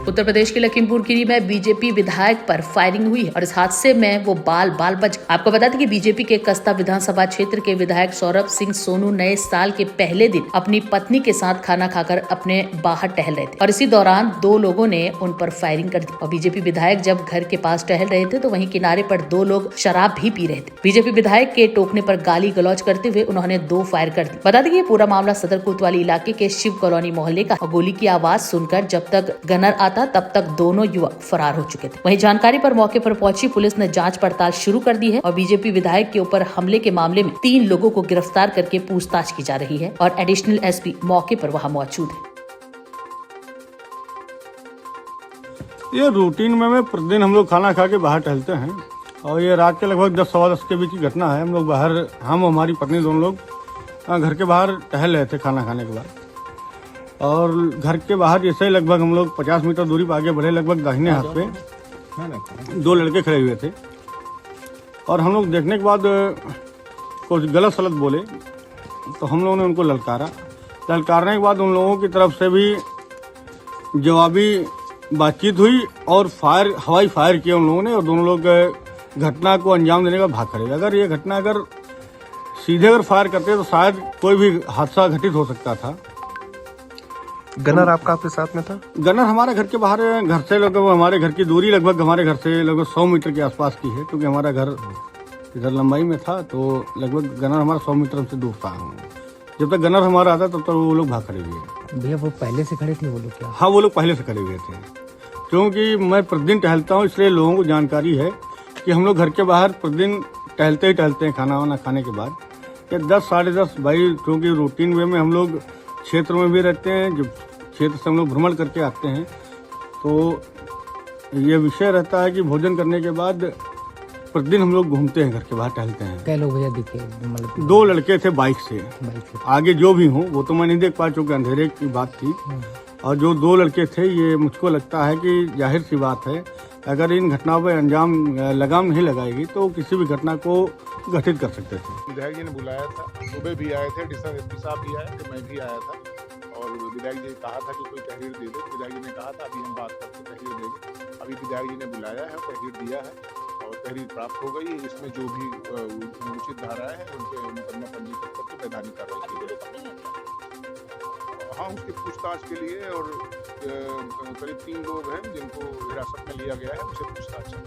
उत्तर प्रदेश के लखीमपुर खीरी में बीजेपी विधायक पर फायरिंग हुई है और इस हादसे में वो बाल बच। आपको बता दें कि बीजेपी के कस्ता विधानसभा क्षेत्र के विधायक सौरभ सिंह सोनू नए साल के पहले दिन अपनी पत्नी के साथ खाना खाकर अपने बाहर टहल रहे थे और इसी दौरान दो लोगों ने उन पर फायरिंग कर दी और बीजेपी विधायक जब घर के पास टहल रहे थे तो वहीं किनारे पर दो लोग शराब भी पी रहे थे। बीजेपी विधायक के टोकने पर गाली गलौज करते हुए उन्होंने दो फायर कर दी। बता दें कि ये पूरा मामला सदर कोतवाली इलाके के शिव कॉलोनी मोहल्ले का और गोली की आवाज सुनकर जब तक गनर आता तब तक दोनों युवक फरार हो चुके थे। वहीं जानकारी पर मौके पर पहुंची पुलिस ने जांच पड़ताल शुरू कर दी है और बीजेपी विधायक के ऊपर हमले के मामले में 3 लोगों को गिरफ्तार करके पूछताछ की जा रही है और एडिशनल एसपी मौके पर वहां मौजूद है। ये रूटीन में प्रतिदिन हम लोग खाना खा के बाहर टहलते हैं और ये रात के लगभग 10-10 के बीच की घटना है। हम लोग बाहर, हम हमारी पत्नी दोनों लोग घर के बाहर टहल रहे थे खाना खाने के बाद और घर के बाहर जैसे लगभग हम लोग 50 मीटर दूरी पर आगे बढ़े, लगभग दाहिने हाथ पे 2 लड़के खड़े हुए थे और हम लोग देखने के बाद कुछ गलत सलत बोले तो हम लोगों ने उनको ललकारने के बाद उन लोगों की तरफ से भी जवाबी बातचीत हुई और हवाई फायर किया उन लोगों ने और दोनों लोग घटना को अंजाम देने का भाग खड़े। अगर ये घटना अगर सीधे फायर करते तो शायद कोई भी हादसा घटित हो सकता था। गनर आपका आपके साथ में था? गनर हमारे घर के बाहर, घर से लगभग हमारे घर की दूरी लगभग हमारे घर से लगभग 100 मीटर के आसपास की है, क्योंकि हमारा घर इधर लंबाई में था तो लगभग गनर हमारा 100 मीटर से दूर था। जब तक गनर हमारा आता तब तक वो लोग भाग खड़े हुए। भैया वो पहले से खड़े थे वो लोग क्या? हाँ, वो लोग पहले से खड़े हुए थे, क्योंकि मैं प्रतिदिन टहलता हूँ इसलिए लोगों को जानकारी है कि हम लोग घर के बाहर प्रतिदिन टहलते हैं खाना वाना खाने के बाद। या 10-10:30 भाई, क्योंकि रूटीन वे में हम लोग क्षेत्र में भी रहते हैं, जब क्षेत्र से हम लोग भ्रमण करके आते हैं तो ये विषय रहता है कि भोजन करने के बाद प्रतिदिन हम लोग घूमते हैं, घर के बाहर टहलते हैं। क्या लोग भैया दिखे? 2 लड़के थे बाइक से। आगे जो भी हों वो तो मैं नहीं देख पाया क्योंकि अंधेरे की बात थी। और जो 2 लड़के थे, ये मुझको लगता है कि जाहिर सी बात है अगर इन घटनाओं पर लगाम नहीं लगाएगी तो किसी भी घटना को घटित कर सकते थे। विधायक जी ने बुलाया था, सुबह भी आए थे, एडिशनल एसपी साहब भी आए थे, मैं भी आया था और विधायक जी ने कहा था कि कोई तहरीर दे दे। विधायक जी ने कहा था अभी हम बात करके तहरीर देंगे। अभी विधायक जी ने बुलाया है, तहरीर दिया है और तहरीर प्राप्त हो गई है। इसमें जो भी उचित धाराएं हैं उन पर मुकदमा पंजीकृत करके वैधानिक कार्रवाई की गई। हाँ, उसकी पूछताछ के लिए और करीब 3 लोग हैं जिनको हिरासत में लिया गया है, उनसे पूछताछ है।